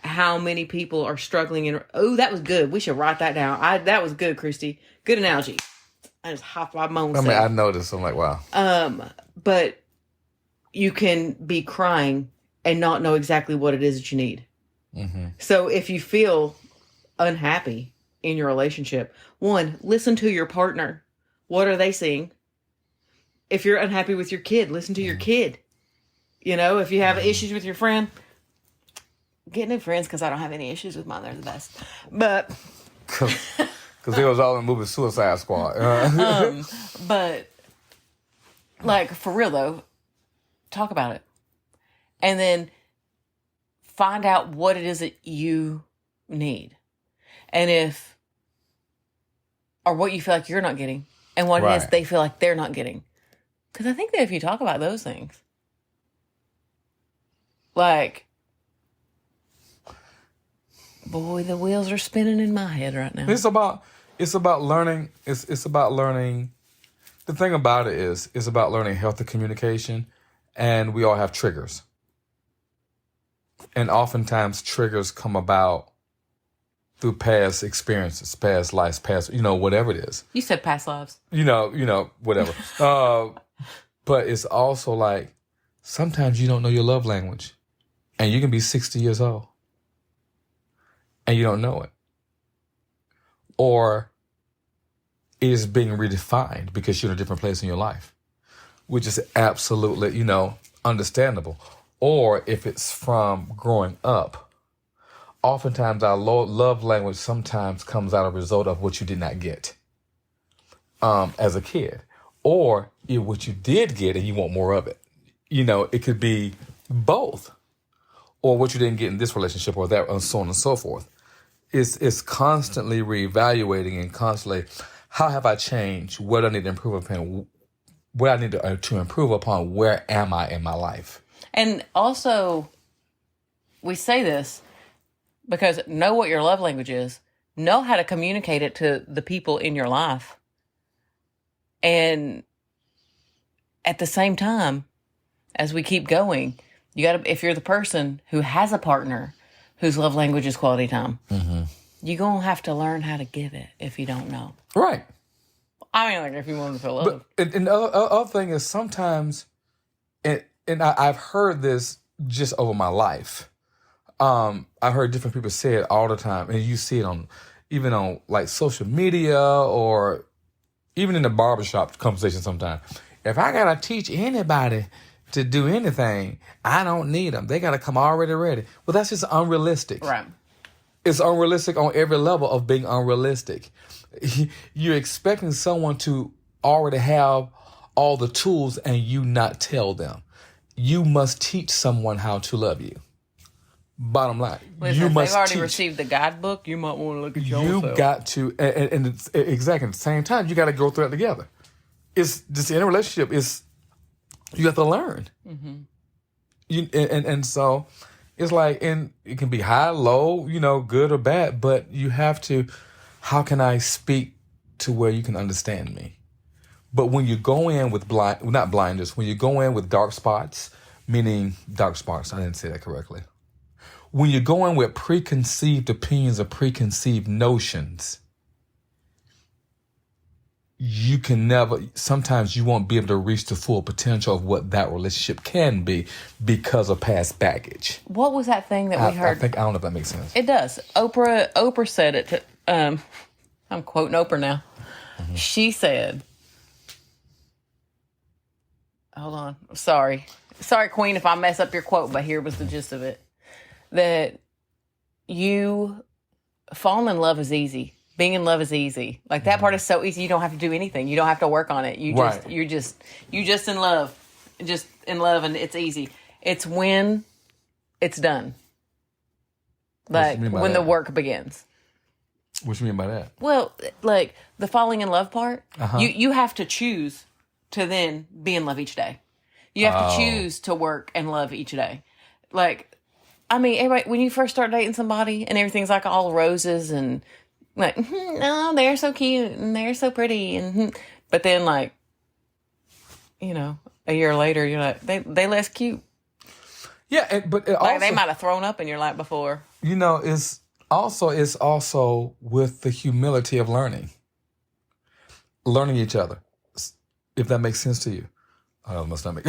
How many people are struggling? Oh, that was good. We should write that down. That was good, Christy. Good analogy. I just hopped my own self. I mean, I noticed. I'm like, wow. But you can be crying and not know exactly what it is that you need. So if you feel unhappy in your relationship, one, listen to your partner. What are they seeing? If you're unhappy with your kid, listen to your kid. You know, if you have issues with your friend, get new friends, because I don't have any issues with mine. They're the best. But because they was all in the movie Suicide Squad. But like, for real though, talk about it, and then find out what it is that you need, and or what you feel like you're not getting, and what it is they feel like they're not getting. Because I think that if you talk about those things, like, boy, the wheels are spinning in my head right now. It's about learning. It's about learning. The thing about it is, it's about learning healthy communication, and we all have triggers. And oftentimes triggers come about through past experiences, past lives, past, whatever it is. You said past lives. Whatever. But it's also like, sometimes you don't know your love language. And you can be 60 years old. And you don't know it. Or it is being redefined because you're in a different place in your life. Which is absolutely, understandable. Or if it's from growing up, oftentimes our love language sometimes comes out of a result of what you did not get as a kid. Or what you did get and you want more of it. It could be both. Or what you didn't get in this relationship or that, and so on and so forth. It's constantly reevaluating and constantly, how have I changed? What do I need to improve upon? What I need to improve upon? Where am I in my life? And also, we say this because know what your love language is. Know how to communicate it to the people in your life. And at the same time, as we keep going, you got to, if you're the person who has a partner whose love language is quality time, you're going to have to learn how to give it if you don't know. Right. I mean, like, if you want to feel love. But, and the other thing is sometimes, and I've heard this just over my life. I've heard different people say it all the time, and you see it even on like social media or even in the barbershop conversation sometimes. If I got to teach anybody to do anything, I don't need them. They got to come already ready. Well, that's just unrealistic. Right. It's unrealistic on every level of being unrealistic. You're expecting someone to already have all the tools and you not tell them. You must teach someone how to love you. Bottom line, Listen, you if must they've already teach. received the guidebook, you might want to look at yourself. You got to, and it's, exactly at the same time, you got to go through it together. It's just in a relationship. You have to learn. Mm-hmm. And so it's like, and it can be high, low, good or bad, but you have to. How can I speak to where you can understand me? But when you go in with not blinders, when you go in with dark spots, meaning dark spots, I didn't say that correctly. When you go in with preconceived opinions or preconceived notions, you can never, sometimes you won't be able to reach the full potential of what that relationship can be because of past baggage. What was that thing that we heard? I don't know if that makes sense. It does. Oprah said it to, I'm quoting Oprah now. Mm-hmm. She said, hold on. Sorry, Queen, if I mess up your quote, but here was the gist of it. That you falling in love is easy. Being in love is easy. Like that part is so easy. You don't have to do anything. You don't have to work on it. You're just in love. Just in love, and it's easy. It's when it's done. Like when the work begins. What you mean by that? Well, like the falling in love part, you have to choose to then be in love each day. You have to choose to work and love each day. Like, I mean, everybody, when you first start dating somebody and everything's like all roses and like, no, they're so cute and they're so pretty. And but then like, a year later, you're like, they less cute. Yeah, but it like they might have thrown up in your lap before. It's also with the humility of learning each other, if that makes sense to you. Oh, my stomach.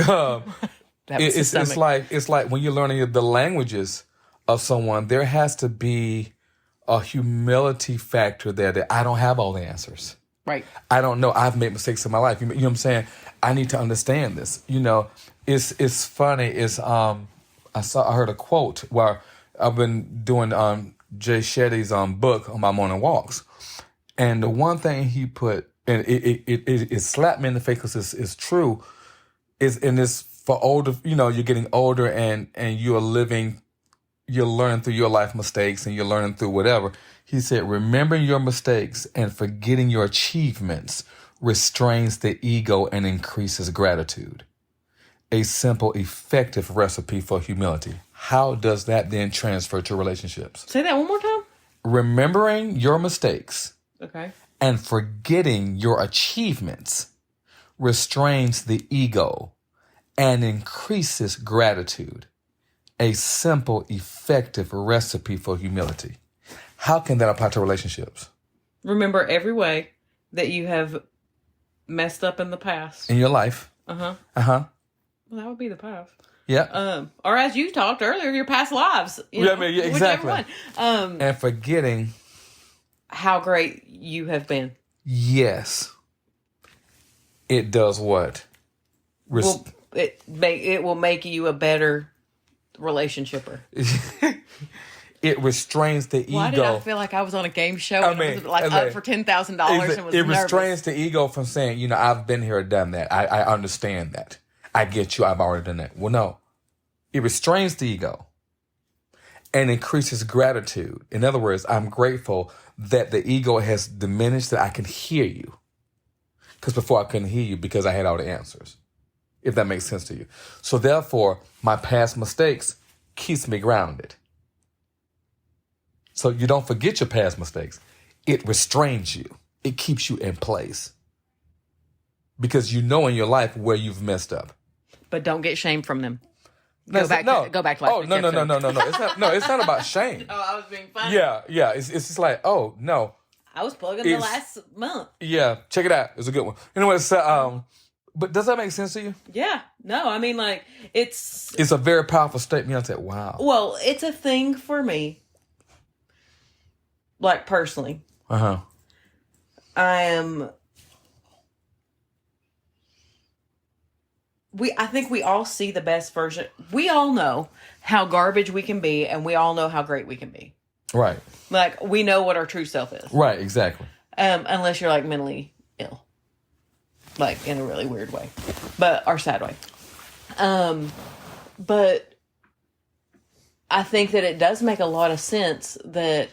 It's like when you're learning the languages of someone, there has to be a humility factor there that I don't have all the answers. Right. I don't know. I've made mistakes in my life. You know what I'm saying? I need to understand this. It's funny. I heard a quote where I've been doing Jay Shetty's book on my morning walks, and the one thing he put, and it slapped me in the face because it's true, is in this for older. You're getting older and you're learning through your life mistakes and you're learning through whatever. He said, remembering your mistakes and forgetting your achievements restrains the ego and increases gratitude. A simple, effective recipe for humility. How does that then transfer to relationships? Say that one more time. Remembering your mistakes. Okay. And forgetting your achievements restrains the ego and increases gratitude. A simple, effective recipe for humility. How can that apply to relationships? Remember every way that you have messed up in the past. In your life. Uh-huh. Uh-huh. Well, that would be the past. Yeah. Or as you talked earlier, your past lives. Exactly. And forgetting how great you have been. Yes. It does what? It will make you a better relationshipper. It restrains the ego. Why did I feel like I was on a game show and I was up for $10,000 and was nervous? Restrains the ego from saying, I've been here and done that. I understand that. I get you. I've already done that. Well, no. It restrains the ego and increases gratitude. In other words, I'm grateful that the ego has diminished, that I can hear you. Because before I couldn't hear you because I had all the answers. If that makes sense to you. So therefore, my past mistakes keeps me grounded. So you don't forget your past mistakes. It restrains you. It keeps you in place. Because you know in your life where you've messed up. But don't get shame from them. Go back to last week's episode. No. It's not about shame. Oh, I was being funny. Yeah. It's just like, oh, no. I was plugging the last month. Yeah, check it out. It's a good one. Anyway, so, but does that make sense to you? Yeah. No, I mean, like, it's a very powerful statement. I said, wow. Well, it's a thing for me. Like, personally. Uh-huh. I think we all see the best version. We all know how garbage we can be, and we all know how great we can be. Right. Like, we know what our true self is. Right, exactly. Unless you're, like, mentally ill. Like, in a really weird way. Or sad way. But I think that it does make a lot of sense that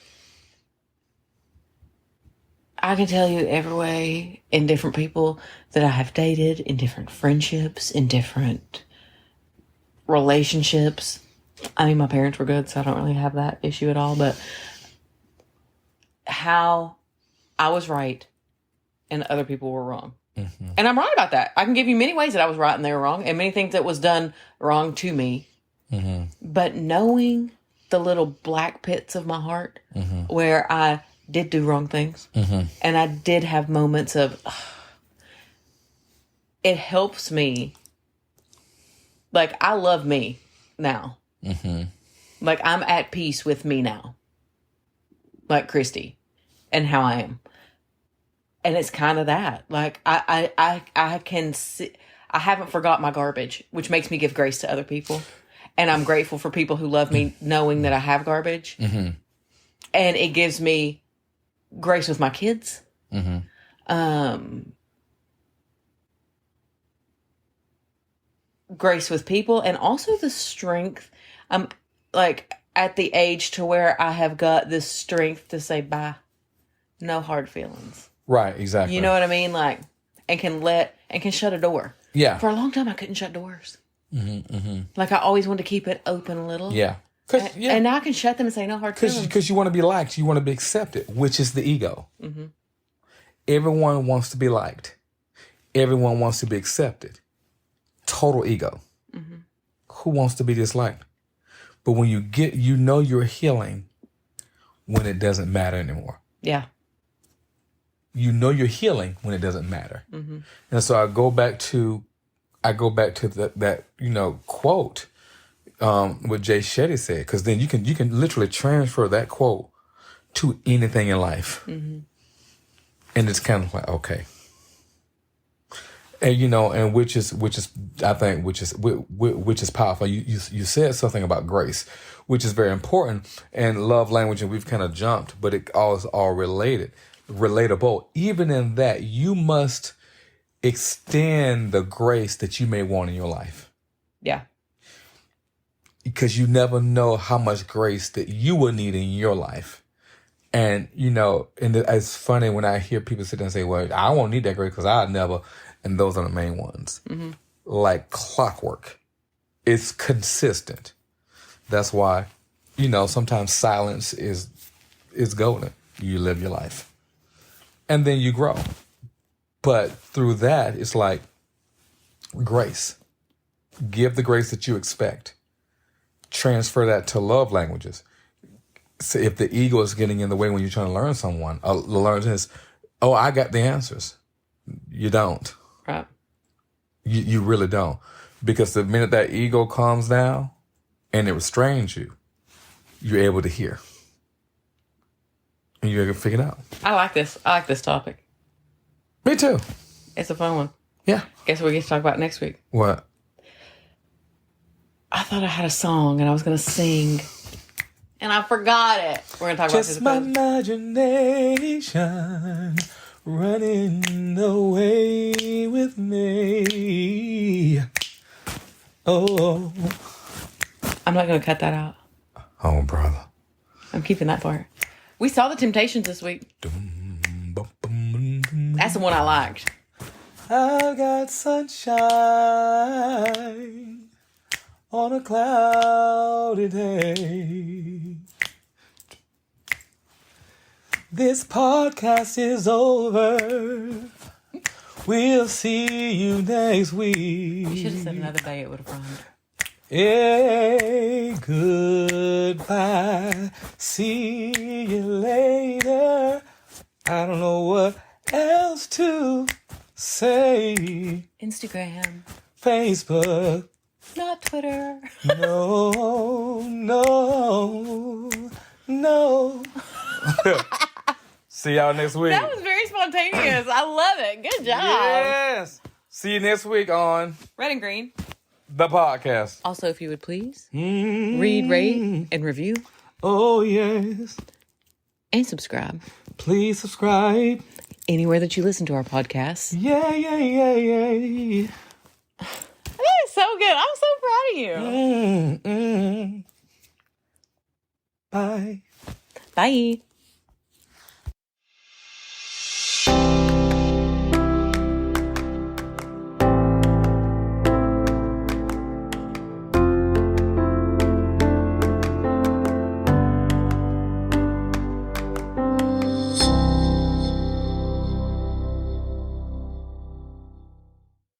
I can tell you every way in different people that I have dated, in different friendships, in different relationships. I mean, my parents were good, so I don't really have that issue at all, but how I was right and other people were wrong. Mm-hmm. And I'm right about that. I can give you many ways that I was right and they were wrong, and many things that was done wrong to me. Mm-hmm. But knowing the little black pits of my heart where I did do wrong things, and I did have moments of, it helps me. Like, I love me now. Like, I'm at peace with me now. Like Christy and how I am. And it's kind of that. Like, I can see, I haven't forgot my garbage, which makes me give grace to other people. And I'm grateful for people who love me knowing that I have garbage. And it gives me grace with my kids. Grace with people, and also the strength. I'm like at the age to where I have got this strength to say bye. No hard feelings. Right, exactly. You know what I mean? Like, and can shut a door. Yeah. For a long time, I couldn't shut doors. Like, I always wanted to keep it open a little. Yeah. And now I can shut them and say no hard feelings. Because you want to be liked. You want to be accepted, which is the ego. Everyone wants to be liked. Everyone wants to be accepted. Total ego. Who wants to be disliked? But when you know you're healing when it doesn't matter anymore. Yeah. You know you're healing when it doesn't matter. And so I go back to that quote what Jay Shetty said, because then you can literally transfer that quote to anything in life. And it's kind of like, okay. And and which is powerful. You said something about grace, which is very important, and love language, and we've kind of jumped, but it all is all relatable. Even in that, you must extend the grace that you may want in your life. Yeah. Because you never know how much grace that you will need in your life. And, and it's funny when I hear people sit there and say, well, I won't need that grace because I never, and those are the main ones. Like clockwork. It's consistent. That's why, sometimes silence is golden. You live your life. And then you grow. But through that, it's like grace. Give the grace that you expect. Transfer that to love languages. So if the ego is getting in the way when you're trying to learn this, I got the answers. You don't. Right. You really don't. Because the minute that ego calms down and it restrains you, you're able to hear. And you're able to figure it out. I like this topic. Me too. It's a fun one. Yeah. Guess what we get to talk about next week? What? I thought I had a song and I was going to sing. And I forgot it. We're going to talk about this. Just my imagination running away with me. Oh. I'm not going to cut that out. Oh, brother. I'm keeping that part. We saw The Temptations this week. That's the one I liked. I've got sunshine on a cloudy day. This podcast is over. We'll see you next week. You should have said another day. It would have rhymed. Hey, goodbye. See you later. I don't know what else to say. Instagram. Facebook. Not Twitter. No. See y'all next week. That was very spontaneous. I love it. Good job. Yes. See you next week on Red and Green, the podcast. Also, if you would please read, rate, and review. Oh, yes. And subscribe. Please subscribe. Anywhere that you listen to our podcast. Yeah. That is so good. I'm so proud of you. Bye. Bye.